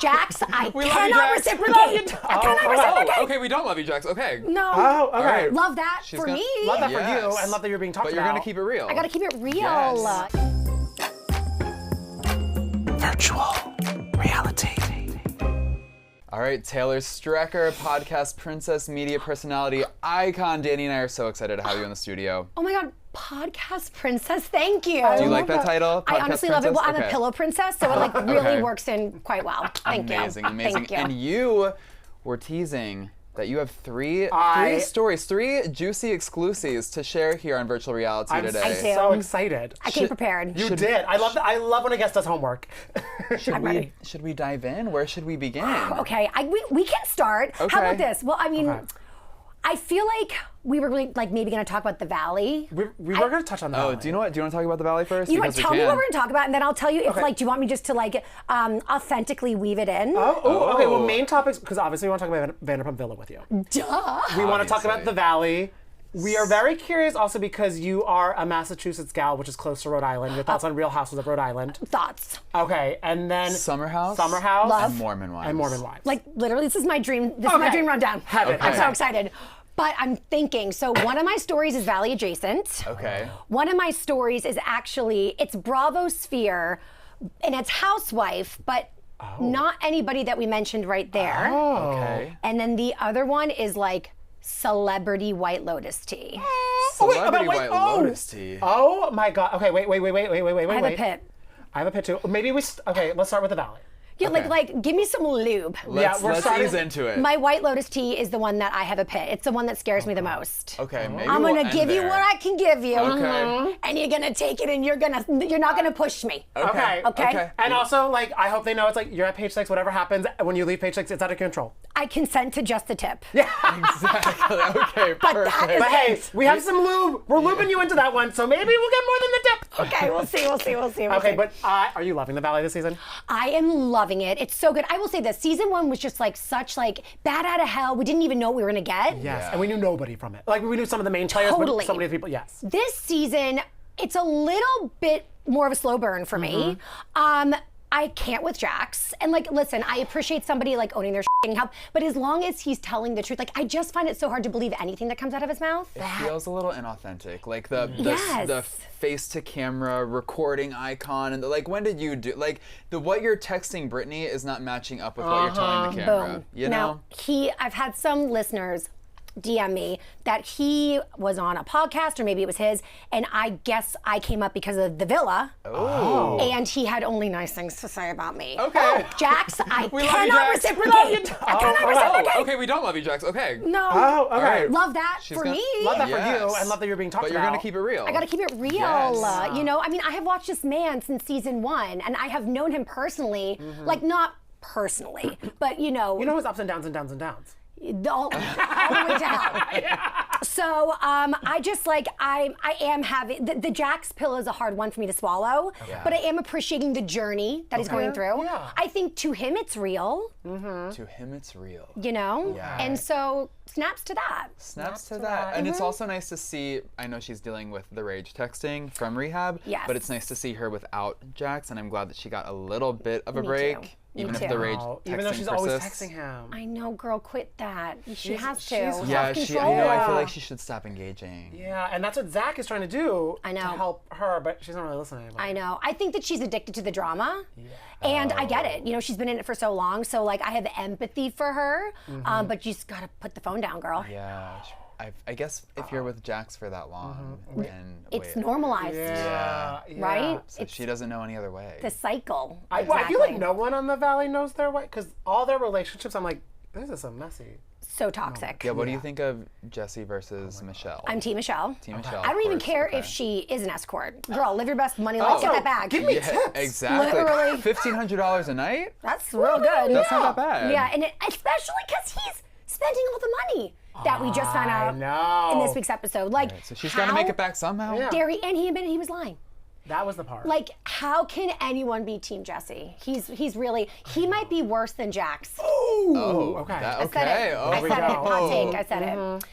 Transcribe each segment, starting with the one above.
Jax, I We love you, cannot Jax. reciprocate. I cannot reciprocate. Okay, we don't love you, Jax. Okay. No. Oh, okay. All right. Love that She's for gonna- me. Love that for Yes. you, and love that you're being talked But about. you're gonna keep it real. I gotta keep it real. Yes. Virtual reality. All right, Taylor Strecker, podcast princess, media personality, icon. Danny and I are so excited to have you in the studio. Oh my God, podcast princess, thank you. Do you like that title? I Podcast honestly love it. Well, princess? I'm a pillow princess, so it like really works in quite well. Thank you. Amazing. Thank you. And you were teasing that you have three stories, three juicy exclusives to share here on Virtual Reality I'm today. I do. so excited. I came prepared. You did. I love when a guest does homework. I'm ready. Should we dive in? Where should we begin? Okay, we can start. How Okay. about this? Well, I mean, Okay. I feel like we were really like maybe going to talk about the Valley. we were going to touch on that. Oh, do you know what? Do you want to talk about the Valley first? You know what? Because we Tell me can. what we're going to talk about, and then I'll tell you if Okay. like, do you want me just to like authentically weave it in? Oh, okay. Well, main topics, because obviously we want to talk about Vanderpump Villa with you. Duh. We want to talk about Obviously. the Valley. We are very curious also because you are a Massachusetts gal, which is close to Rhode Island. Your thoughts on Real Housewives of Rhode Island. Thoughts. Okay, and then Summer House. Love. And Mormon Wives. and Mormon Wives. Like literally, this is my dream. This is my Okay. dream rundown. Have it. I'm so Okay. excited. But I'm thinking, so one of my stories is Valley adjacent. Okay. One of my stories is actually, it's Bravo Sphere, and it's Housewife, but not anybody that we mentioned right there. Okay. And then the other one is like celebrity White Lotus tea. Celebrity wait, White oh. Lotus tea. Oh my God. Okay, wait. I have a pit. I have a pit too. Maybe okay, let's start with the Valley. Yeah, Okay. like give me some lube. Let's we're starting- ease into it. My White Lotus tea is the one that I have a pit. It's the one that scares me the most. Okay, maybe I'm we'll gonna end give you there. what I can give you, Okay. and you're gonna take it, and you're not gonna push me. Okay. Okay. And also, like, I hope they know it's like you're at page 6, whatever happens, when you leave page 6, it's out of control. I consent to just the tip. Exactly. Okay, But that perfect. is But hey, we have some lube. We're lubing you into that one, so maybe we'll get more than the tip. Okay, we'll see. Okay, but are you loving the Valley this season? I am loving it. It's so good. I will say this: season 1 was just like such like bad out of hell. We didn't even know what we were gonna get. Yes, Yeah. and we knew nobody from it. Like, we knew some of the main players, Totally. but so many of the people, yes. This season, it's a little bit more of a slow burn for me. I can't with Jax. And like, listen, I appreciate somebody like owning their shit and help, but as long as he's telling the truth, like I just find it so hard to believe anything that comes out of his mouth. It feels a little inauthentic, like the Yes. face to camera recording icon, and like when did you do like what you're texting Brittany is not matching up with what you're telling the camera. Boom. You now, know, I've had some listeners DM me that he was on a podcast, or maybe it was his, and I guess I came up because of the villa. Oh. And he had only nice things to say about me. Okay. Jax, I We love you, cannot Jax. reciprocate. I cannot reciprocate. Oh, okay, we don't love you, Jax. Okay. No. Oh, okay. right. Love that She's for gonna- me. Love that for you, Yes. and love that you're being talked But about. you're gonna keep it real. I gotta keep it real. Yes. You know, I mean, I have watched this man since season 1, and I have known him personally, like not personally, but you know his ups and downs and downs and downs. all the way down. So I just like I am having the Jax pill is a hard one for me to swallow, but I am appreciating the journey that he's going through. Yeah. I think to him it's real, To him, it's real. you know, Yeah. and so snaps to that. Snaps to that. And it's also nice to see, I know she's dealing with the rage texting from rehab, Yes. but it's nice to see her without Jax, and I'm glad that she got a little bit of a Me break, too. even Me if the too. rage Oh, texting even though she's persists. always texting him. I know, girl, quit that. She has to. she's- Yeah, Self-control. I know, I feel like she should stop engaging. Yeah, and that's what Zack is trying to do I know. to help her, but she's not really listening. I know. I think that she's addicted to the drama. And I get it. You know, she's been in it for so long. So, like, I have empathy for her. But you just got to put the phone down, girl. Yeah, I guess if you're with Jax for that long, then It's wait. normalized, Yeah. right? So It's she doesn't know any other way. the cycle. I feel like no one on the Valley knows their way, because all their relationships, I'm like, this is so messy. So toxic. Yeah, what do you think of Jessie versus Michelle? I'm Team Michelle. Team Michelle. I don't even of course. care Okay. if she is an escort. Girl, live your best money life. Get that bag. give me Yeah, tips. exactly. Literally. $1,500 a night? That's real good. That's not that bad. Yeah, and especially because he's spending all the money that we just found out know. in this week's episode. Like, So she's got to make it back somehow? Yeah. Gary, and he admitted he was lying. That was the part. Like, how can anyone be Team Jesse? He's really, he might be worse than Jax. Oh, okay. that- I said okay. it. Oh, I we said it. go. Hot take. I said it.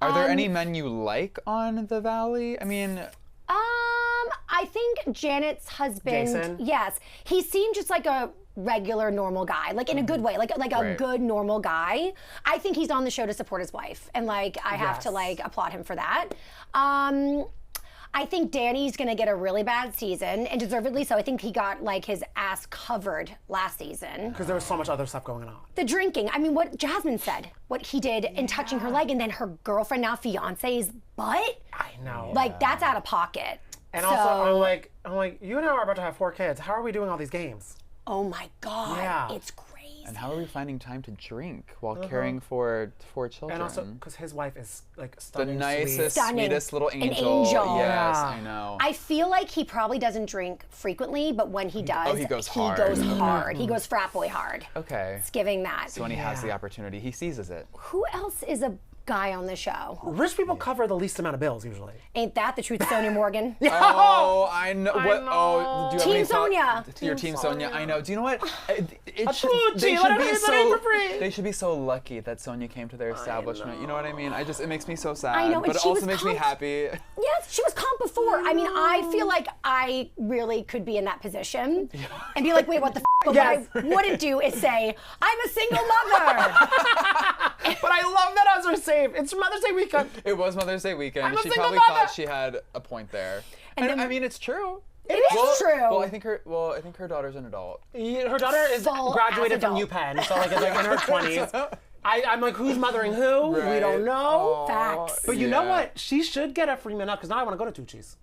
Are there any men you like on the Valley? I mean, I think Janet's husband. Jason? Yes, he seemed just like a regular, normal guy, like in a good way, like a Right. good, normal guy. I think he's on the show to support his wife, and like I have to Yes. like applaud him for that. I think Danny's gonna get a really bad season, and deservedly so. I think he got like his ass covered last season. Because there was so much other stuff going on. The drinking, I mean, what Jasmine said, what he did in touching her leg, and then her girlfriend, now fiance's butt, I know. like that's out of pocket. And So- also, I'm like, you and I are about to have 4 kids. How are we doing all these games? oh my God, Yeah. it's crazy. And how are we finding time to drink while caring for 4 children? And also, because his wife is like the stunning, nicest, Stunning. sweetest little An angel. angel. Yes, Yeah. I know. I feel like he probably doesn't drink frequently, but when he does, he goes He hard. goes hard. He goes frat boy hard. Okay. It's giving that. So when he has the opportunity, he seizes it. Who else is a guy on the show? Rich people cover the least amount of bills usually. Ain't that the truth, Sonia Morgan? Oh, I know. What? know. Oh, do you have Team any thought- Sonia. Your team Sonia. I know. Do you know what? It should, Tucci, they let should her be use that name so. for free. They should be so lucky that Sonia came to their establishment. You know what I mean? It makes me so sad. I know, and but it she also was makes me pumped. happy. Yes, she was calm before. I mean, I feel like I really could be in that position and be like, wait, what the f? But Yes. what I wouldn't do is say, I'm a single mother. But I love that as her save. It's Mother's Day weekend. It was Mother's Day weekend. I'm a She single probably mother. thought she had a point there. And then- I mean, it's true. It is true. Well, I think her daughter's an adult. Her daughter is Full graduated ass from adult. UPenn, so like it's like in her 20s. I'm like, who's mothering who? We Right. don't know. Facts. But you know Yeah. what? She should get a free minute because now I want to go to Tucci's.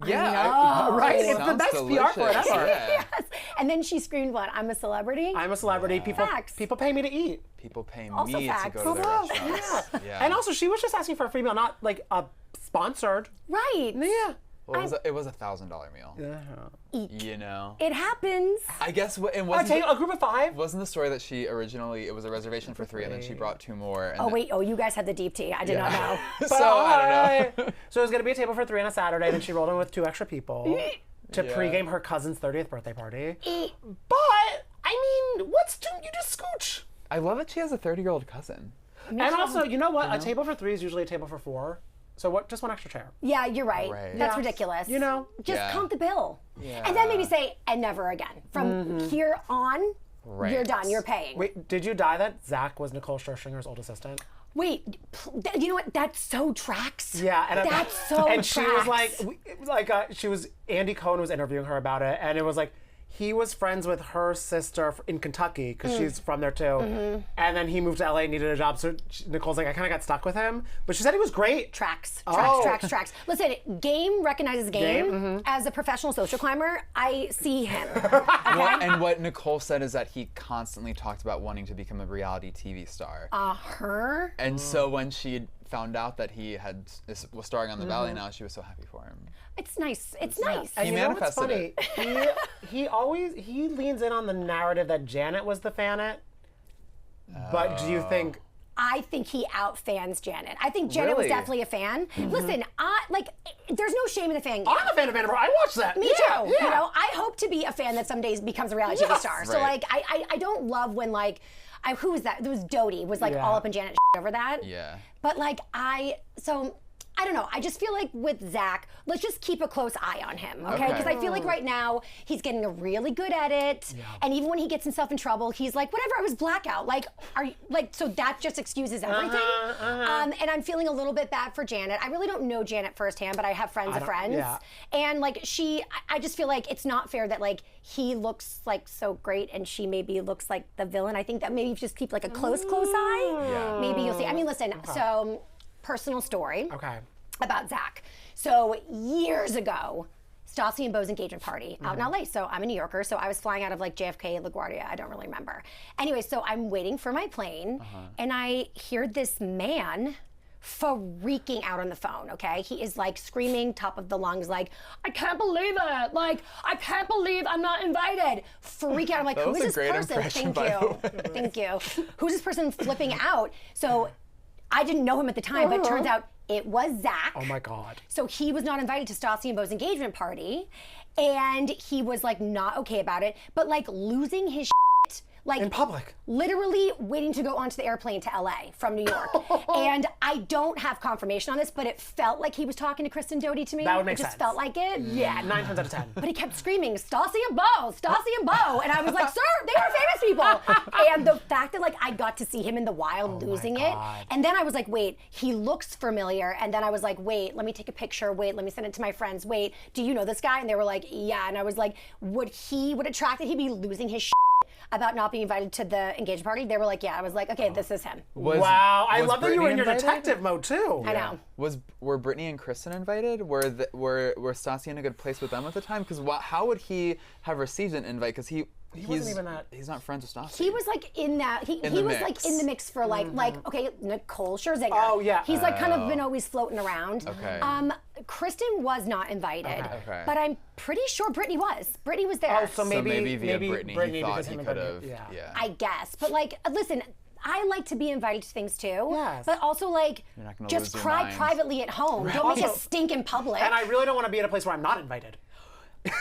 Yeah, Right? It's the sounds best PR for it delicious. ever. Yeah. Yes. And then she screamed, what? I'm a celebrity? I'm a celebrity. Facts. People pay me to eat. People pay Also me to facts. go to their restaurants. Yeah. And also, she was just asking for a free meal, not like a sponsored. Right. Yeah. Well, it was a $1,000 meal. You know. It happens. I guess it I wasn't. take a group of 5. Wasn't the story that she originally it was a reservation for 3 and then she brought 2 more? And Oh, wait. Oh, you guys had the deep tea. I did not know. so I don't know. So it was going to be a table for 3 on a Saturday, then she rolled in with 2 extra people to Yeah. pregame her cousin's 30th birthday party. Eat. But, I mean, you just scooch. I love that she has a 30-year-old cousin. And also, you know what? A table for 3 is usually a table for 4. So what? Just 1 extra chair. Yeah, you're right. Right. That's Yeah. ridiculous. You know? Just Yeah. count the bill. Yeah. And then maybe say, and never again. From here on, Right. you're done. You're paying. Wait, did you die that Zack was Nicole Scherzinger's old assistant? Wait, you know what? That so tracks. Yeah, and That's so and she was tracks. she was Andy Cohen was interviewing her about it, and it was like he was friends with her sister in Kentucky because she's from there too, and then he moved to LA and needed a job. So Nicole's like, I kind of got stuck with him, but she said he was great. Tracks. Oh. Tracks. Listen, game recognizes game. As a professional social climber, I see him. And what Nicole said is that he constantly talked about wanting to become a reality TV star. Her? And so when she found out that he was starring on The Valley now, she was so happy for him. It's nice. It's nice. And He you know what's manifested funny? he leans in on the narrative that Janet was the fanet. But do you think? I think he out-fans Janet. I think Janet was Really? definitely a fan. Listen, there's no shame in the fan game. I'm a fan of Vanderpump. I watched that. Me Yeah, too. yeah. You know, I hope to be a fan that someday becomes a reality TV Yes. star. So Right. like, I don't love when like, who was that? There was Dodie was like Yeah. all up in Janet over that. Yeah. But like I don't know. I just feel like with Zack, let's just keep a close eye on him, okay? Okay. Because I feel like right now he's getting really good at it, and even when he gets himself in trouble, he's like, "Whatever, I was blackout." Like, are you like? So that just excuses everything. And I'm feeling a little bit bad for Janet. I really don't know Janet firsthand, but I have friends of friends, yeah. and like I just feel like it's not fair that like he looks like so great and she maybe looks like the villain. I think that maybe just keep like a close eye. Yeah. Maybe you'll see. I mean, listen. So personal story Okay. about Zack. So years ago, Stassi and Beau's engagement party out in LA. So I'm a New Yorker, so I was flying out of like JFK, LaGuardia, I don't really remember. Anyway, so I'm waiting for my plane, and I hear this man freaking out on the phone, okay? He is like screaming top of the lungs, like, I can't believe it. Like, I can't believe I'm not invited. Freak out. I'm like, That who was is a this great person? impression, Thank by you. the Thank you. Who's this person flipping out? So I didn't know him at the time, but it turns out it was Zack. Oh my God. So he was not invited to Stassi and Beau's engagement party, and he was like not okay about it, but like losing his shit, Like In public. Literally waiting to go onto the airplane to LA from New York. And I don't have confirmation on this, but it felt like he was talking to Kristen Doty to me. That would make It just sense. felt like it. Yeah, 9 times out of 10. But he kept screaming, Stassi and Bo, Stassi and Bo. And I was like, sir, they are famous people. And the fact that like I got to see him in the wild losing it. And then I was like, wait, he looks familiar. And then I was like, wait, let me take a picture. Wait, let me send it to my friends. Wait, do you know this guy? And they were like, yeah. And I was like, would it track that he'd be losing his shit about not being invited to the engagement party? They were like, yeah. I was like, okay, this is him. Wow, I love that you were in your Brittany invited? detective mode too. I know. Were Brittany and Kristen invited? Were Stassi in a good place with them at the time? Because how would he have received an invite? Because he's even that- he's not friends with Stassi. He was like in that. He the was mix. like in the mix for like okay, Nicole Scherzinger. Oh, yeah. He's like kind of been always floating around. Okay. Kristen was not invited, Okay. but I'm pretty sure Brittany was. Brittany was there. Oh, so maybe via Brittany, he thought because he him and could Brittany- have. Yeah. I guess, but like, listen. I like to be invited to things too, Yes. but also like not gonna just lose your cry mind. privately at home. Don't make a Also- stink in public. And I really don't want to be at a place where I'm not invited. You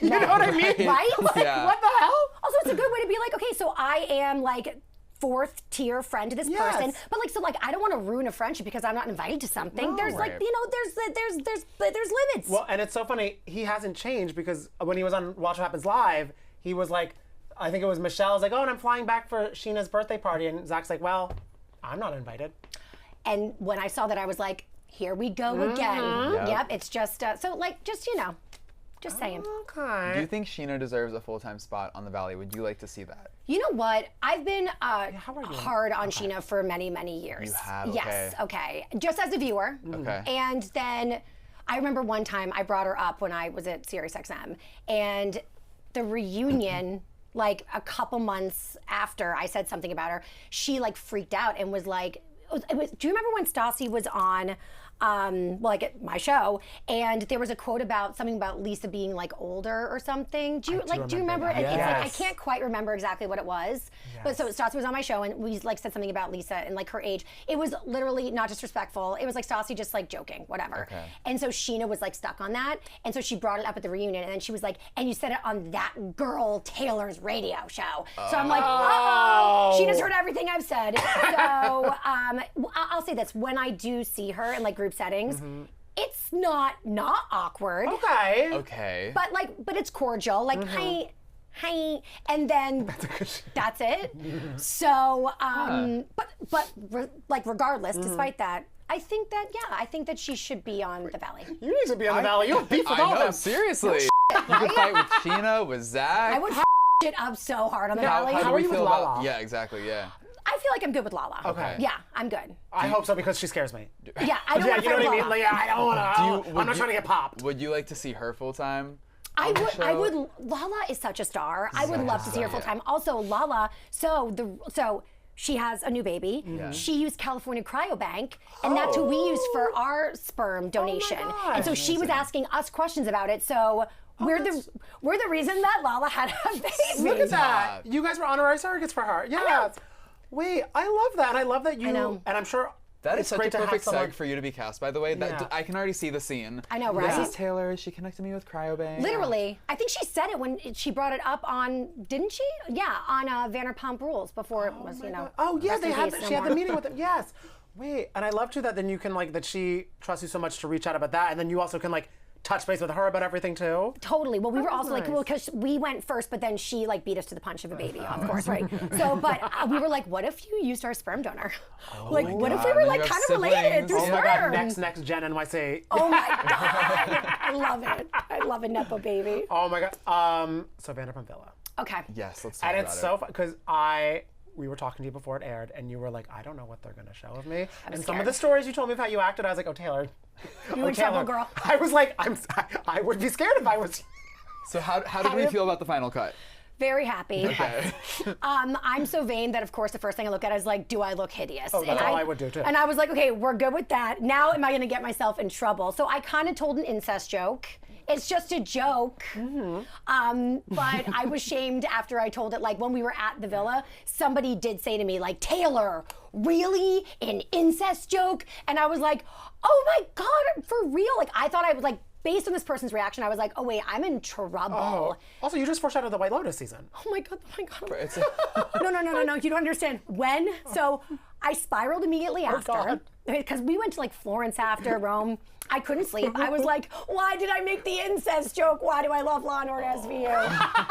know what I mean? Right? Like, Yeah. What the hell? Also, it's a good way to be like, okay, so I am like fourth tier friend to this Yes. person, but like, so like, I don't want to ruin a friendship because I'm not invited to something. There's like, Right. you know, there's limits. Well, and it's so funny. He hasn't changed because when he was on Watch What Happens Live, he was like, I think it was Michelle's like, oh, and I'm flying back for Sheena's birthday party, and Zach's like, well, I'm not invited. And when I saw that, I was like, here we go again. Yep, it's just so like, just you know, just saying. Okay. Do you think Sheena deserves a full-time spot on the Valley? Would you like to see that? You know what? I've been how are you? hard on Sheena for many, many years. You have? Yes. Okay. Just as a viewer. Okay. And then I remember one time I brought her up when I was at SiriusXM, and the reunion. Like a couple months after I said something about her, she like freaked out and was like, do you remember when Stassi was on like at my show, and there was a quote about something about Lisa being like older or something? Do you remember? that. It's like, I Yes. can't quite remember exactly what it was, but so Stassi was on my show and we like said something about Lisa and like her age. It was literally not disrespectful. It was like Stassi just like joking, whatever. Okay. And so Sheena was like stuck on that, and so she brought it up at the reunion, and then she was like, and you said it on that girl Taylor's radio show. So I'm like, uh-oh, Sheena's heard everything I've said. So I'll say this: when I do see her in like group settings, it's not awkward. Okay. Okay. But it's cordial. Like hi, and then that's it. So like regardless, despite that, I think that she should be on the Valley. You need to be on the Valley. You have beef with I all know, of them. seriously. You could fight with Sheena, with Zach. I would it up so hard on the Valley. How do are we you with feel Lala? about? Yeah, exactly. Yeah. I feel like I'm good with Lala. Okay. Yeah, I'm good. I hope so because she scares me. Yeah, I don't Yeah, want to you know fight what I mean? Lala. Like, I don't want to. I'm not trying to get popped. Would you like to see her full time? I show? would. Lala is such a star. I would love to see her full time. Also, Lala. So she has a new baby. She used California Cryobank, and that's who we used for our sperm donation. And so she was asking us questions about it. So we're the reason that Lala had a baby. Look at that. You guys were honorary surrogates for her. Yes. Wait, I love that. And I love that you. know. And I'm sure. That is it's such great a to have perfect someone- seg for you to be cast, by the way. Yeah. I can already see the scene. I know, right? This is Taylor. She connected me with Cryobank. Literally, I think she said it when she brought it up on, didn't she? Yeah, on Vanderpump Rules before it was, you know. Oh yeah, rest in peace, she had no the more. meeting with them. Yes. Wait, and I love too that then you can like that she trusts you so much to reach out about that, and then you also can like touch base with her about everything too. Totally. Well, we were also like, nice. well, because we went first, but then she like beat us to the punch of a baby, of course, right? So, but we were like, what if you used our sperm donor? Like, what if we God, were then like you have kind of related siblings. through Oh sperm? my God, next gen NYC. Oh my God. I love it. I love a Nepo baby. Oh my God. So Vanderpump Villa. Okay. Yes, let's talk And about it's it. so fun because we were talking to you before it aired, and you were like, I don't know what they're gonna show of me. And some scared. of the stories you told me of how you acted, I was like, oh Taylor, You in trouble, girl. I was like, I would be scared if I was. So how did we feel about the final cut? Very happy. Okay. I'm so vain that, of course, the first thing I look at is like, do I look hideous? Oh, that's all I would do, too. And I was like, okay, we're good with that. Now am I going to get myself in trouble? So I kind of told an incest joke. It's just a joke. But I was shamed after I told it. Like when we were at the villa, somebody did say to me, like, Taylor, really? An incest joke? And I was like, oh my God, for real? Like I thought I was like, based on this person's reaction, I was like, oh wait, I'm in trouble. Also, you just foreshadowed the White Lotus season. Oh my god, oh my god. It's No, you don't understand. When? So I spiraled immediately after. God. Because we went to like Florence after Rome. I couldn't sleep. I was like, why did I make the incest joke? Why do I love Law and Order SVU?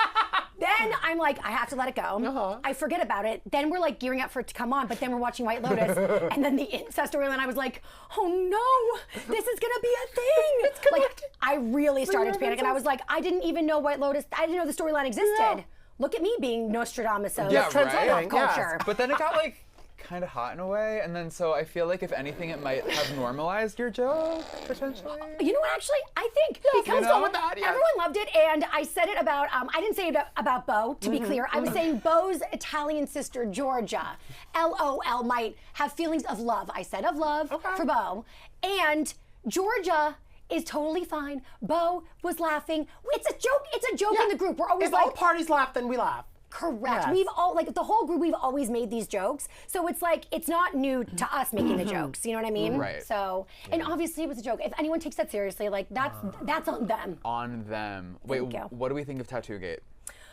Then I'm like, I have to let it go. I forget about it. Then we're like gearing up for it to come on, but then we're watching White Lotus. And then the incest storyline, I was like, oh no, this is gonna be a thing. Like, I really started to panic and I was like, I didn't even know White Lotus, I didn't know the storyline existed. Yeah. Look at me being Nostradamus of right? culture. But then it got like kind of hot in a way, and then so I feel like if anything, it might have normalized your joke potentially. You know what? Actually, I think because everyone loved it, and I said it about. I didn't say it about Beau. To be clear, I was saying Beau's Italian sister Georgia, LOL, might have feelings of love. I said of love for Beau, and Georgia is totally fine. Beau was laughing. It's a joke. It's a joke in the group. We're always if like, all parties laugh, then we laugh. Correct. Yes. We've all, like, the whole group, we've always made these jokes. So it's like, it's not new to us making the jokes. You know what I mean? Right. So, and obviously it was a joke. If anyone takes that seriously, like, that's on them. On them. Wait, what do we think of Tattoo Gate?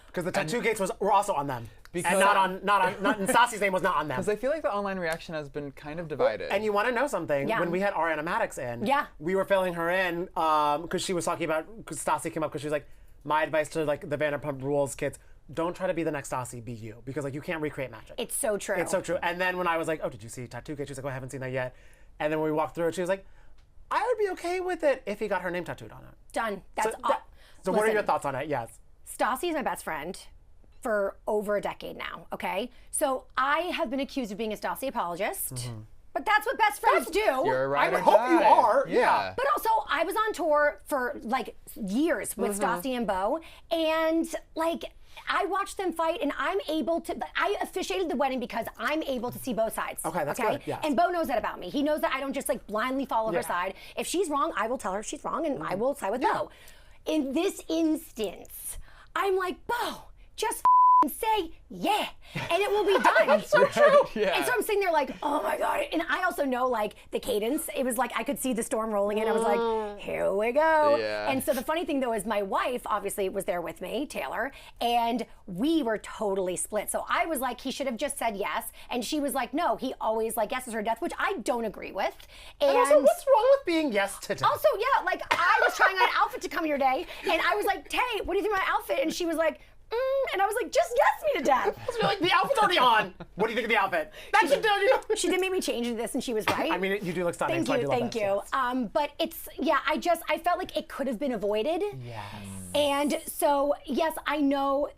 Because the Tattoo Gates were also on them. And not Stassi's name was not on them. Because I feel like the online reaction has been kind of divided. And you want to know something? Yeah. When we had Ariana Madix in, we were filling her in because she was talking about, because Stassi came up because she was like, my advice to like the Vanderpump Rules kids, don't try to be the next Stassi, be you. Because like you can't recreate magic. It's so true. It's so true. And then when I was like, oh, did you see Tattoo Gate? She was like, oh, I haven't seen that yet. And then when we walked through it, she was like, I would be okay with it if he got her name tattooed on it. Done. That's So what are your thoughts on it? Yes. Stassi is my best friend for over a decade now, okay? So I have been accused of being a Stassi apologist. But that's what best friends do. You're right. I hope you are. Yeah. But also, I was on tour for like years with Stassi and Beau, and like I watched them fight, and I'm able to. I officiated the wedding because I'm able to see both sides. Okay, that's good. Yes. And Beau knows that about me. He knows that I don't just like blindly follow her side. If she's wrong, I will tell her she's wrong, and I will side with Beau. In this instance, I'm like, Beau, just say yeah, and it will be done. That's so true. And so I'm sitting there like, oh my god. And I also know like the cadence. It was like I could see the storm rolling in. I was like, here we go. Yeah. And so the funny thing though is my wife obviously was there with me, Taylor, and we were totally split. So I was like, he should have just said yes, and she was like, no, he always like guesses her death, which I don't agree with. And also, what's wrong with being yes to death? Also, yeah, like I was trying on an outfit to come here today, and I was like, Tay, what do you think of my outfit? And she was like, and I was like, just yes me to death. I was like, the outfit's already on. What do you think of the outfit? That should tell you. She did make me change into this, and she was right. I mean, you do look stunning. Thank you. But it's, I felt like it could have been avoided. Yes. And so, yes, I know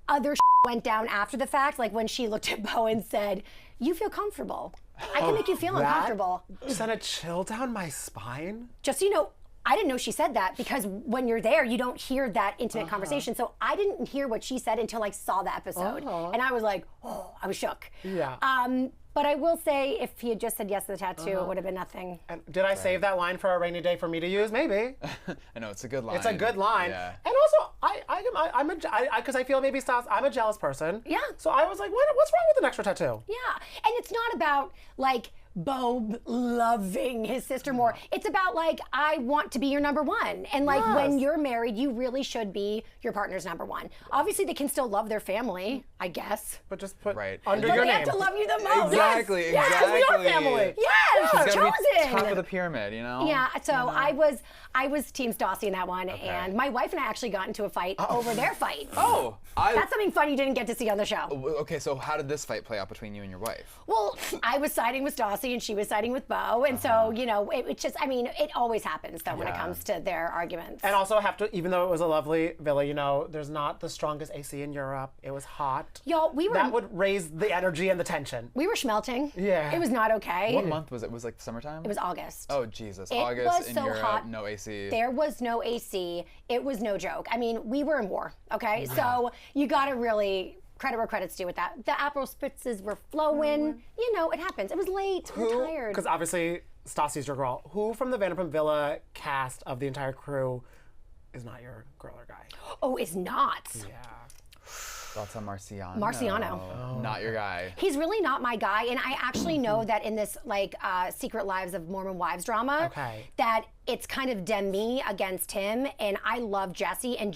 other went down after the fact, like when she looked at Beau and said, you feel comfortable. I can make you feel uncomfortable. Sent a chill down my spine. Just so you know, I didn't know she said that because when you're there, you don't hear that intimate conversation. So I didn't hear what she said until I saw the episode. And I was like, oh, I was shook. Yeah. But I will say, if he had just said yes to the tattoo, it would have been nothing. And did I save that line for a rainy day for me to use? Maybe. I know, it's a good line. It's a good line. Yeah. And also, because I feel maybe I'm a jealous person. Yeah. So I was like, what's wrong with an extra tattoo? Yeah. And it's not about, like, Beau loving his sister more. It's about like, I want to be your number one. And like when you're married, you really should be your partner's number one. Obviously they can still love their family, I guess. But just put Right. under But your they name. have to love you the most. Exactly, Yes. exactly. Yes, we are family. Yes, It's gotta be chosen. top of the pyramid, you know? Yeah, so I was Team Stassi in that one, and my wife and I actually got into a fight over their fight. Oh, That's something fun you didn't get to see on the show. Okay, so how did this fight play out between you and your wife? Well, I was siding with Stassi and she was siding with Beau, and so, you know, it just, I mean, it always happens though when it comes to their arguments. And also even though it was a lovely villa, you know, there's not the strongest AC in Europe. It was hot. Y'all, That would raise the energy and the tension. we were schmelting. Yeah. It was not okay. What month was it? Was it like the summertime? It was August. Oh, Jesus. It August was in so Europe, hot. no AC. There was no AC. It was no joke. I mean, we were in war, okay? So you gotta really credit where credit's due with that. The Aperol Spritzes were flowing. You know, it happens. It was late. We're tired. Because obviously, Stassi's your girl. Who from the Vanderpump Villa cast of the entire crew is not your girl or guy? Oh, it's not. Yeah. Thoughts on Marciano? Marciano. Not your guy. He's really not my guy, and I actually know that in this like Secret Lives of Mormon Wives drama, that it's kind of Demi against him, and I love Jesse, and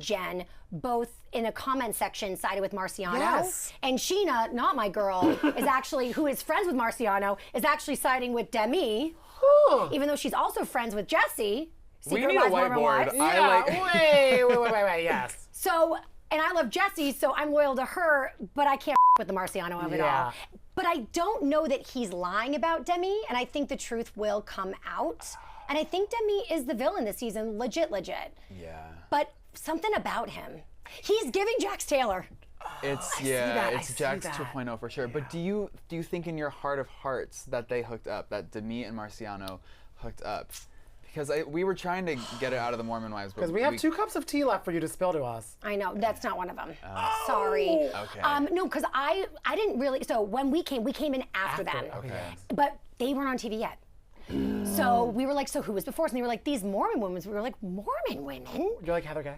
Jen both in a comment section sided with Marciano. Yes. And Sheena, not my girl, is actually, who is friends with Marciano, is actually siding with Demi, even though she's also friends with Jesse. We need a whiteboard. Wait, yes. So, and I love Jessie, so I'm loyal to her, but I can't with the Marciano of it all. But I don't know that he's lying about Demi, and I think the truth will come out. And I think Demi is the villain this season, legit. Yeah. But something about him. He's giving Jax Taylor. It's Jax 2.0 for sure. Yeah. But do you think in your heart of hearts that they hooked up, that Demi and Marciano hooked up? Because we were trying to get it out of the Mormon Wives. Because we have 2 cups of tea left for you to spill to us. I know, that's not one of them. Sorry. Okay. No, because I didn't really, so when we came in after them. Okay. But they weren't on TV yet. So we were like, so who was before us? And they were like, these Mormon women. We were like, Mormon women? You're like Heather Gay?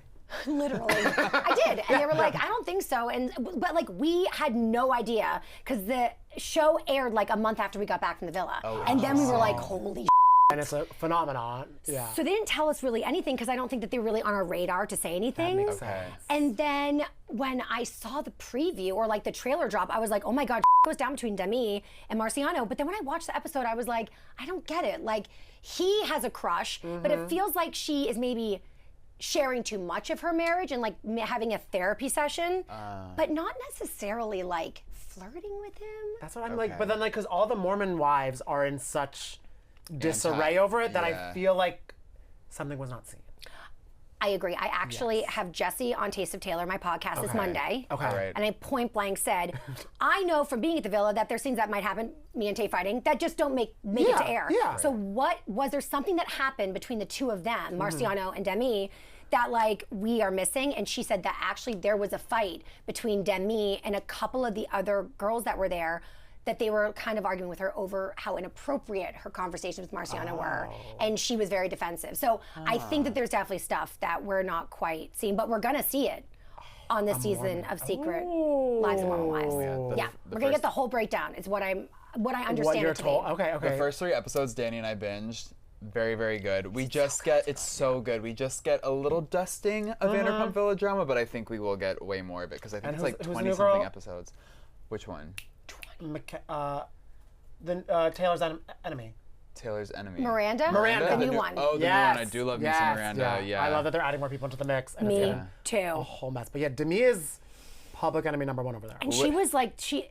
Literally. I did. And they were like, I don't think so. But like, we had no idea because the show aired like a month after we got back from the villa. And then we were like, holy And it's a phenomenon. Yeah. So they didn't tell us really anything because I don't think that they were really on our radar to say anything. That makes sense. And then when I saw the preview or like the trailer drop, I was like, oh my God, goes down between Demi and Marciano. But then when I watched the episode, I was like, I don't get it. Like, he has a crush, but it feels like she is maybe sharing too much of her marriage and like having a therapy session, but not necessarily like flirting with him. That's what I'm like. But then like, because all the Mormon wives are in such disarray over it that I feel like something was not seen. I agree. I actually have Jesse on Taste of Taylor, my podcast, this Monday. Okay. And I point blank said, I know from being at the villa that there's things that might happen, me and Tay fighting, that just don't make it to air. Yeah. So was there something that happened between the two of them, Marciano and Demi, that like we are missing? And she said that actually there was a fight between Demi and a couple of the other girls that were there, that they were kind of arguing with her over how inappropriate her conversations with Marciano were. And she was very defensive. So I think that there's definitely stuff that we're not quite seeing, but we're gonna see it on this season of Secret Lives of Mormon Wives. We're gonna get the whole breakdown, is what I understand it to be. Okay. The first 3 episodes Danny and I binged, very, very good. We just get, it's so good. We just get a little dusting of Vanderpump Villa drama, but I think we will get way more of it, because I think it's like 20-something episodes. Which one? Taylor's enemy. Taylor's enemy. Miranda? The new one. Oh, the new one. I do love me some Miranda. Yeah. I love that they're adding more people into the mix. And Me it's too. a whole mess. But yeah, Demi is public enemy #1 over there. And she was like, she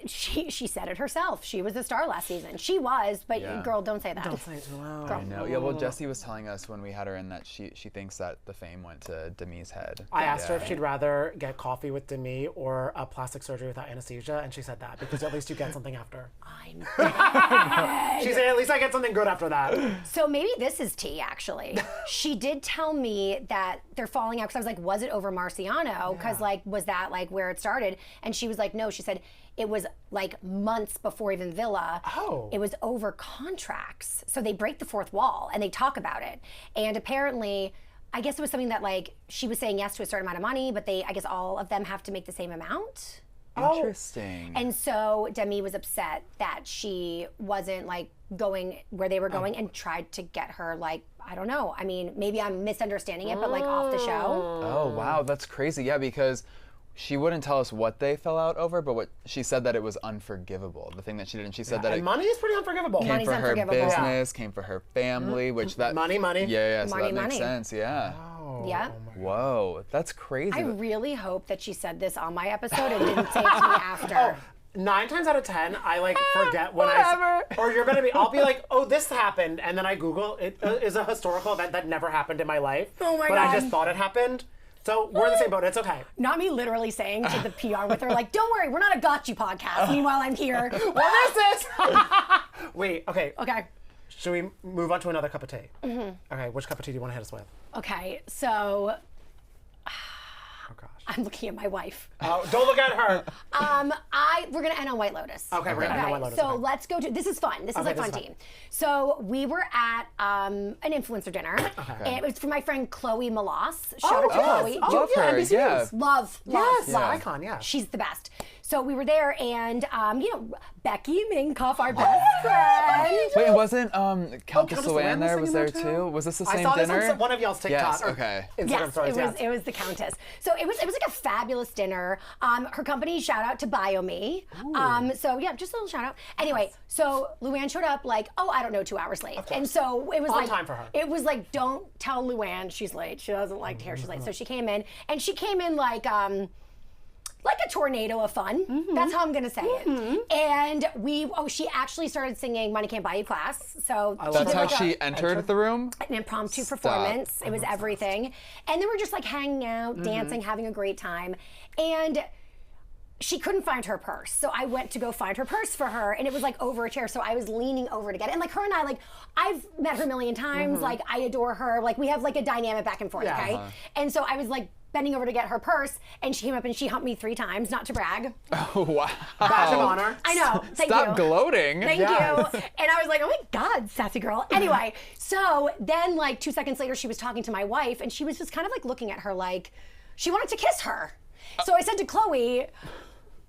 said it herself. She was the star last season. She was, but girl, don't say that. Don't say it too loud. I know. Yeah, well, Jessie was telling us when we had her in that she thinks that the fame went to Demi's head. I asked her if she'd rather get coffee with Demi or a plastic surgery without anesthesia, and she said that, because at least you get something after. I'm dead. She said, at least I get something good after that. So maybe this is tea, actually. She did tell me that they're falling out, because I was like, was it over Marciano? Because like, was that like where it started? And she was like, no. She said it was like months before even Villa. It was over contracts. So they break the fourth wall and they talk about it. And apparently, I guess it was something that like she was saying yes to a certain amount of money, but I guess all of them have to make the same amount. Interesting. And so Demi was upset that she wasn't like going where they were going, and tried to get her like, I don't know. I mean, maybe I'm misunderstanding it, but like off the show. Oh, wow. That's crazy. Yeah, because she wouldn't tell us what they fell out over, but what she said that it was unforgivable. The thing that she did, and she said that and money is pretty unforgivable. Came Money's for her unforgivable. business, came for her family, which that Money. Yeah. So Money, that makes money. sense. Yeah. Yeah. Whoa, that's crazy. I really hope that she said this on my episode and didn't say it to me after. 9 times out of 10, I like forget when or I'll be like, oh, this happened, and then I Google it is a historical event that never happened in my life. Oh my but God. I just thought it happened. So we're in the same boat. It's okay. Not me literally saying to the PR with her, like, don't worry, we're not a got you podcast. Meanwhile, I'm here. What is this? Wait. Okay. Okay. Should we move on to another cup of tea? Okay. Which cup of tea do you want to hit us with? Okay. So Oh gosh. I'm looking at my wife. Oh, don't look at her. We're gonna end on White Lotus. Okay, we're gonna end on White Lotus. So okay. let's go to, this is fun. This is like this fun is fun. team. So we were at an influencer dinner. And it was for my friend Chloe Malas. Shout out to Chloe. Love her, NBC yeah. News. Love. Yeah. Icon, yeah. She's the best. So we were there, and Becky Minkoff, our best friend. Wait, wasn't Countess Countess Luann Luann there? was Was there singing there too? Was this the same I saw dinner? this on one of y'all's TikTok. Yes, or okay. Instagram Yes, stories, it was the Countess. So it was like a fabulous dinner. Her company, shout out to BioMe. So yeah, just a little shout out. Anyway, so Luann showed up like, I don't know, 2 hours late. And so it was On like time for her. It was like, don't tell Luann she's late. She doesn't like to hear she's late. So she came in, and she came in like a tornado of fun. That's how I'm gonna say it. And she actually started singing Money Can't Buy You Class. So That's how like she entered the room? an impromptu performance. It was everything. And then we're just like hanging out, dancing, having a great time. And she couldn't find her purse. So I went to go find her purse for her, and it was like over a chair. So I was leaning over to get it. And like her and I, like, I've met her a million times. Like, I adore her. Like, we have like a dynamic back and forth, Yeah. okay? And so I was like bending over to get her purse, and she came up and she humped me 3 times, not to brag. Oh, wow. Badge of honor. I know. Thank you. Stop gloating. Thank Yes. you. And I was like, oh my God, sassy girl. Anyway, so then like 2 seconds later, she was talking to my wife, and she was just kind of like looking at her like she wanted to kiss her. So I said to Chloe,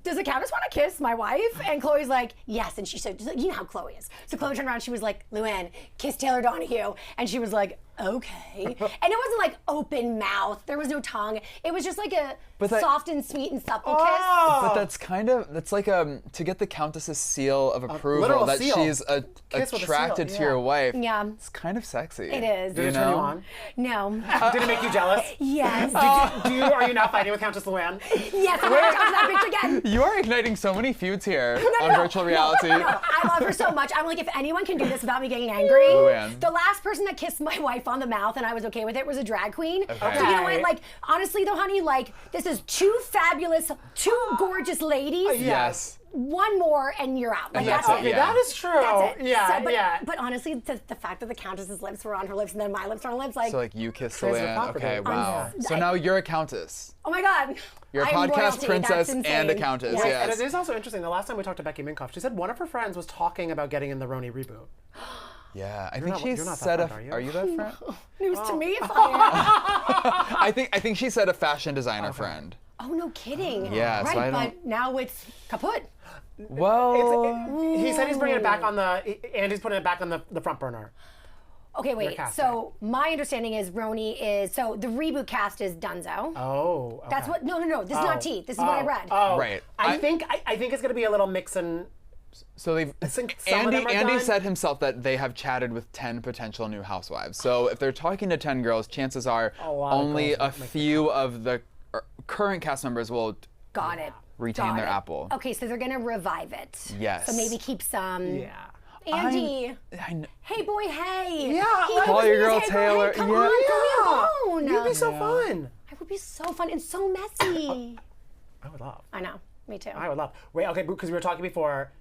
does the Countess want to kiss my wife? And Chloe's like, yes. And she said, you know how Chloe is. So Chloe turned around, she was like, Luann, kiss Taylor Donahue. And she was like, okay. And it wasn't like open mouth. There was no tongue. It was just like a soft and sweet and supple kiss. But that's like to get the Countess's seal of approval literal that seal. she's Kiss with a attracted seal, to your wife. Yeah. It's kind of sexy. It is. Did it turn you on? No. Did it make you jealous? Yes. Are you now fighting with Countess Luann? Yes, I'm going to talk to that bitch again. You are igniting so many feuds here on virtual reality. No, I love her so much. I'm like, if anyone can do this without me getting angry, Luann. the last person that kissed my wife on the mouth and I was okay with it was a drag queen. Okay. So you know what? Like, honestly though, honey, like, this is 2 fabulous, 2 gorgeous ladies. Yes. One more and you're out. Like, that's that's it, it. yeah. That is true. That's it. Yeah, So, yeah. But honestly, the fact that the Countess's lips were on her lips and then my lips were on her lips, like, So like you kissed Transfer Luann. property. Okay, wow. I'm- So now you're a countess. oh my God. You're a I'm podcast royalty. princess That's insane. and a countess. Yes. Yes. And it is also interesting. The last time we talked to Becky Minkoff, she said one of her friends was talking about getting in the Roni reboot. Yeah, I You're think not- she you're not that said friend, are you that friend? News to me if I am. I think she said a fashion designer friend. Oh, no kidding. Yeah, so Right, I don't- but now it's kaput. Well, He said he's bringing it back on Andy's putting it back on the front burner. Okay, wait. casting. So my understanding is Roni is the reboot cast is Dunzo. Oh, okay. That's what. No. This is not tea. This is what I read. Oh, Right. I think it's going to be a little mix and. so they've think some of them are Andy done. said himself that they have chatted with 10 potential new housewives. So if they're talking to 10 girls, chances are lot of only girls a won't make the few of the current cast members will Got it. retain Got their it. apple. Okay, so they're gonna revive it. Yes. So maybe keep some. Yeah. Andy. I know. Hey boy, hey. Yeah, He like- knows Call your me, girl hey, Taylor. Hey, come Yeah. on, throw me a bone. You'd be so fun. I would be so fun and so messy. I would love. I know. Me too. I would love. Wait, okay, because we were talking before.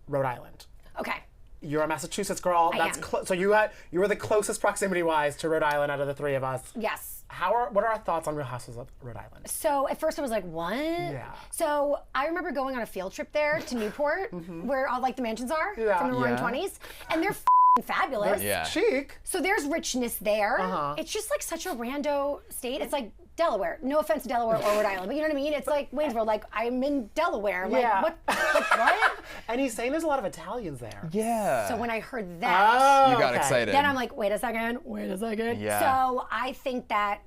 Rhode Island. Okay. You're a Massachusetts girl. I That's am. so you were the closest proximity-wise to Rhode Island out of the 3 of us. Yes. What are our thoughts on Real Housewives of Rhode Island? So at first I was like, what? Yeah. So I remember going on a field trip there to Newport, where all like the mansions are Yeah. from the Roaring Yeah. 20s, and they're fabulous. Yeah. Chic. So there's richness there. Uh-huh. It's just like such a rando state. It's like Delaware. No offense to Delaware or Rhode Island, but you know what I mean? It's like Waynesboro. Like I'm in Delaware. Like Yeah. what? Like, what? And he's saying there's a lot of Italians there. Yeah. So when I heard that, you got okay. excited. then I'm like, wait a second. Yeah. So I think that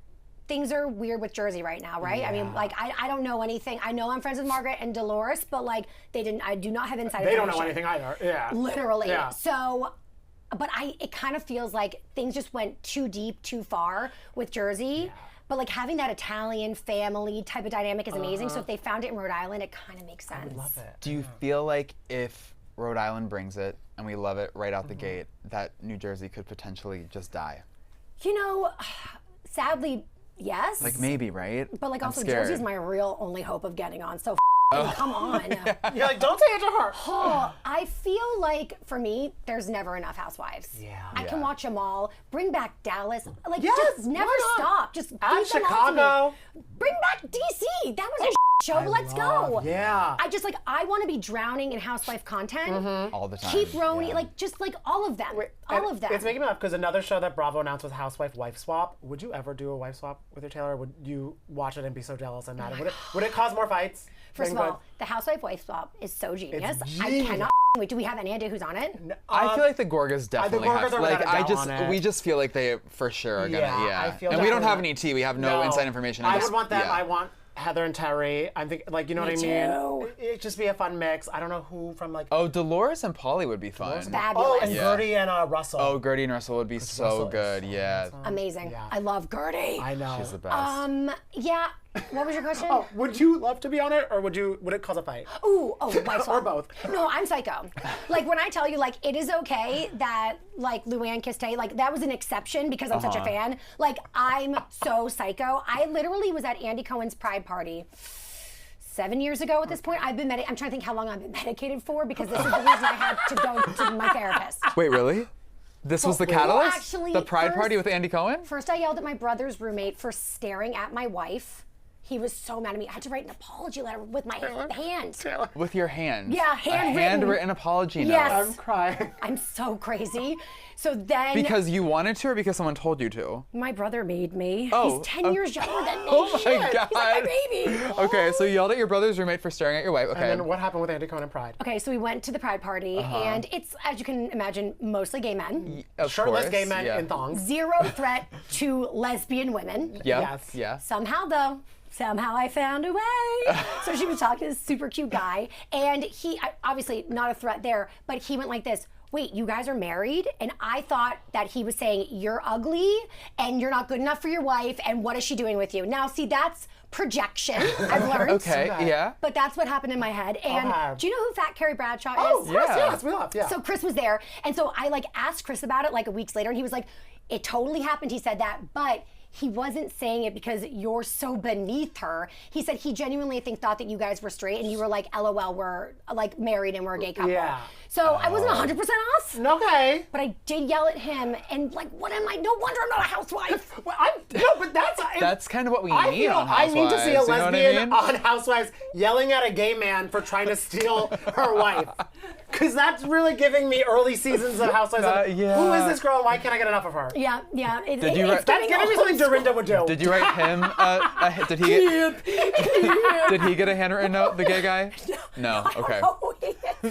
things are weird with Jersey right now, right? I mean, like I don't know anything. I know I'm friends with Margaret and Dolores, but like I do not have inside They don't information. know anything either. Yeah. Literally. Yeah. So, but it kind of feels like things just went too deep, too far with Jersey. But like having that Italian family type of dynamic is amazing. So if they found it in Rhode Island, it kind of makes sense. Love it. Do you feel like if Rhode Island brings it and we love it right out the gate, that New Jersey could potentially just die? You know, sadly, yes. Like maybe, right? But like I'm also scared. Jersey's my real only hope of getting on. So come on. You're like, don't say it to her. Oh, I feel like, for me, there's never enough Housewives. Yeah. I can watch them all. Bring back Dallas. Like, Yes, just never why not? stop. Just feed And them all to Chicago. me. Bring back DC. That was a show. Let's go. Yeah. I just, like, I want to be drowning in housewife content. All the time. Keep Roni, like, just, like, all of them. All of them. It's making me laugh because another show that Bravo announced was Housewife Swap. Would you ever do a wife swap with your Taylor? Or would you watch it and be so jealous and mad? Would it cause more fights? First of Than all, the Housewife Wife Swap is so genius. I genius. cannot wait. Do we have any idea who's on it? I feel like the Gorgas definitely Gorgas have are like without a doubt on it. we just feel like they for sure are gonna I feel and we don't definitely- have any tea. We have no inside information. I would want them. Yeah. I want Heather and Terry. I'm thinking, like, you know what I mean? too. It'd just be a fun mix. I don't know who from like. Oh, Dolores and Polly would be fun. Fabulous. Oh, and Yeah. Gertie and Russell. Oh, Gertie and Russell would be so Russell is good. so Yeah. Amazing. Yeah. I love Gertie. I know. She's the best. Yeah. What was your question? Oh, would you love to be on it, or would it cause a fight? Wife swap. Or both. No, I'm psycho. Like, when I tell you, like, it is okay that, like, Luann kissed Tay, like, that was an exception because I'm such a fan. Like, I'm so psycho. I literally was at Andy Cohen's Pride party 7 years ago at this point. I'm trying to think how long I've been medicated for because this is the reason I had to go to my therapist. Wait, really? This was the catalyst? actually, the Pride first- party with Andy Cohen? First, I yelled at my brother's roommate for staring at my wife. He was so mad at me. I had to write an apology letter with my hand. With your hand. Yeah, A handwritten. handwritten apology note. Yes. I'm crying. I'm so crazy. So then Because you wanted to or because someone told you to? my brother made me. Oh, He's 10 years younger than me. Oh my Shit. God. He's like my baby. Okay, so you yelled at your brother's roommate for staring at your wife. Okay. And then what happened with Andy Cohen and Pride? Okay, so we went to the Pride party, and it's, as you can imagine, mostly gay men. Of Shirtless course, gay men yeah. in thongs. Zero threat to lesbian women. Yep. Yes. Yeah. Somehow, though, I found a way. So she was talking to this super cute guy, and he, obviously not a threat there, but he went like this. Wait, you guys are married? And I thought that he was saying, you're ugly and you're not good enough for your wife, and what is she doing with you? Now, see, that's projection, I've learned. Okay, yeah. But that's what happened in my head. And Okay. do you know who Fat Carrie Bradshaw is? Oh, Chris, Yeah. yes, we love, yeah. So Chris was there, and so I like asked Chris about it like a week later, and he was like, "It totally happened." He said that, but he wasn't saying it because you're so beneath her. He said he genuinely thought that you guys were straight, and you were like, "LOL, we're like married and we're a gay couple." Yeah. So I wasn't 100% off. Okay. But I did yell at him, and like, what am I? No wonder I'm not a housewife. Well, but That's kind of what we I need feel on I Housewives. need to see a you know what I lesbian mean? on Housewives yelling at a gay man for trying to steal her wife. Because that's really giving me early seasons of Housewives. Yeah. Who is this girl and why can't I get enough of her? Yeah. Did you it's That's getting giving me old something school. Dorinda would do. Did you write him? Did he get? Did he get a handwritten note? The gay guy? No. Okay. Oh, he is. You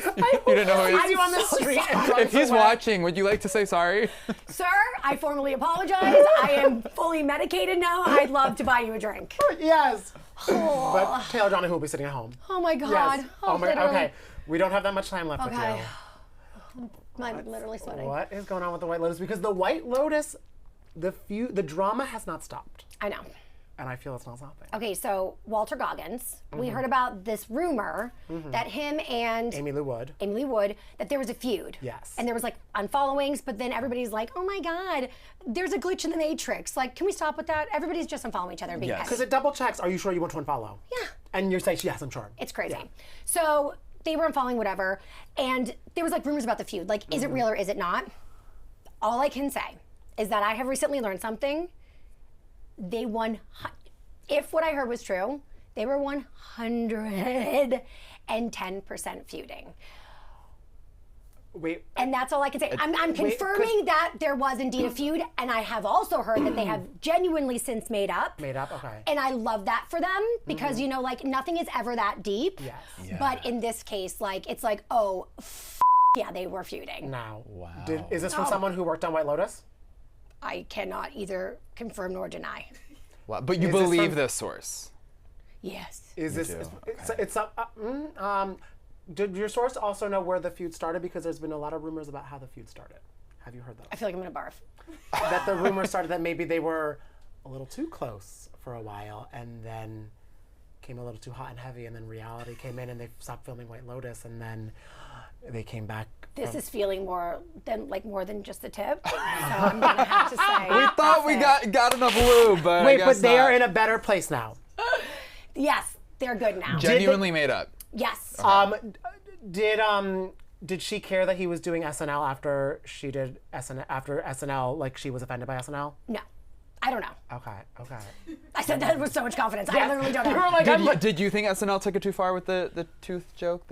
didn't know who he Sees is? you on the so street and sorry. runs If he's away. watching, would you like to say sorry? Sir, I formally apologize. I am fully medicated now. I'd love to buy you a drink. Yes. But Taylor Johnny who will be sitting at home. Oh my God. Yes. Oh my. literally. Okay. We don't have that much time left Okay. with you. I'm literally sweating. What is going on with the White Lotus? Because the White Lotus, the drama has not stopped, I know. and I feel it's not stopping. Okay, so Walter Goggins, we heard about this rumor that him and Amy Lou Wood. that there was a feud. Yes. And there was like unfollowings, but then everybody's like, oh my God, there's a glitch in the matrix. Like, can we stop with that? Everybody's just unfollowing each other and being Yes. petty. Because it double checks. Are you sure you want to unfollow? Yeah. And you say yes, I'm sure. It's crazy. So they were unfollowing whatever, and there was like rumors about the feud. Like, is it real or is it not? All I can say is that I have recently learned something. They won, if what I heard was true, they were 110% feuding. Wait. And that's all I can say. I'm confirming that there was indeed a feud, and I have also heard that they have genuinely since made up. Made up? Okay. And I love that for them because, you know, like, nothing is ever that deep. Yes. Yeah. But in this case, like, it's like, oh, yeah, they were feuding. Now. Wow. Is this from someone who worked on White Lotus? I cannot either confirm nor deny. Wow. But you Is this believe from- this source? Yes. Is this? do. Did your source also know where the feud started? Because there's been a lot of rumors about how the feud started. Have you heard I those? feel like I'm gonna barf. That the rumor started that maybe they were a little too close for a while, and then came a little too hot and heavy, and then reality came in, and they stopped filming White Lotus, and then they came back. This is feeling more than just the tip. So I'm gonna have to say. We thought we got enough lube, but I Wait, guess but they not. are in a better place now. Yes. they're good now. Genuinely made up. Yes. Did she care that he was doing SNL after she did SNL? Like she was offended by SNL? No. I don't know. Okay. I said that with so much confidence. I literally don't know. Did you think SNL took it too far with the teeth joke?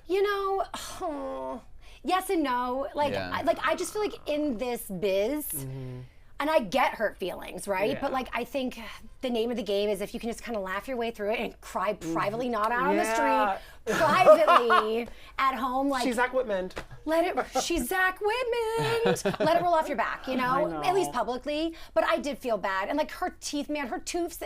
You know, yes and no. Like, Yeah. I just feel like in this biz, and I get hurt feelings, right? Yeah. But like, I think the name of the game is if you can just kind of laugh your way through it and cry privately, not out on the street, privately at home. Like, She's Zach Whitman. She's Zach Whitman. Let it roll off your back, you know? At least publicly. But I did feel bad. And like her teeth, man, her toofs,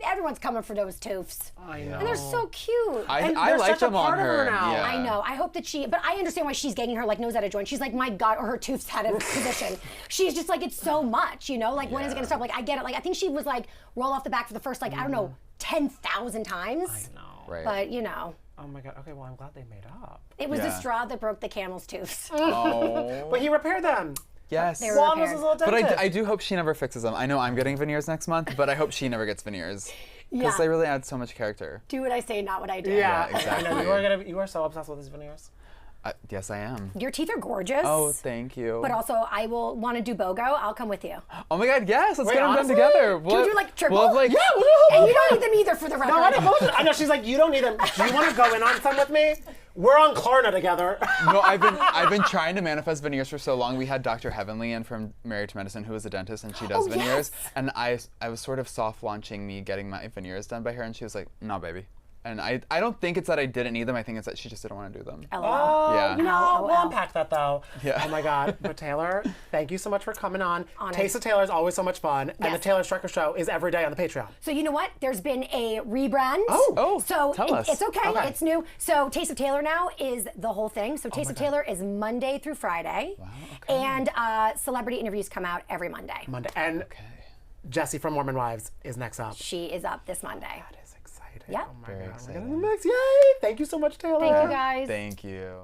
everyone's coming for those toofs. I know. And they're so cute. I like them on her. Yeah. I know. I hope that but I understand why she's getting her like nose out of joint. She's like, my God, or her tooth's out of position. She's just like, it's so much, you know? Like, when is it gonna stop? Like, I get it. Like, I think she was like, roll off the back for the first, like, I don't know, 10,000 times. I know. Right. But, you know. Oh my God. Okay, well, I'm glad they made up. It was the straw that broke the camel's tooth. Oh. But he repaired them. Yes. They were Juan was repaired. his little dentist. But I do hope she never fixes them. I know I'm getting veneers next month, but I hope she never gets veneers. Because they really add so much character. Do what I say, not what I do. Yeah, exactly. I know. You are so obsessed with these veneers. Yes, I am. Your teeth are gorgeous. Oh, thank you. But also, I will want to do BOGO. I'll come with you. Oh my God, yes, let's Wait, get them done honestly? together. Can we do like triple? We'll have, like, And you don't need them either for the record. No, I don't. I know. She's like, you don't need them. Do you want to go in on some with me? We're on Klarna together. No, I've been trying to manifest veneers for so long. We had Dr. Heavenly in from Married to Medicine, who is a dentist, and she does veneers. Yes. And I was sort of soft launching me getting my veneers done by her, and she was like, "No, baby." And I don't think it's that I didn't need them. I think it's that she just didn't want to do them. LOL. Yeah. No, we'll unpack that though. Yeah. Oh my God. But Taylor, thank you so much for coming on. Honored. Taste of Taylor is always so much fun. And the Yes. Taylor Strecker Show is every day on the Patreon. So you know what? There's been a rebrand. Oh, So tell us. It's okay. Okay. It's new. So Taste of Taylor now is the whole thing. So Taste of Taylor is Monday through Friday. Wow, okay. And celebrity interviews come out every Monday. Monday. And Jessie from Mormon Wives is next up. She is up this Monday. That is exciting. Yeah. Oh my Very God. exciting. We're gonna do the mix. Yay! Thank you so much, Taylor. Thank you guys. Thank you.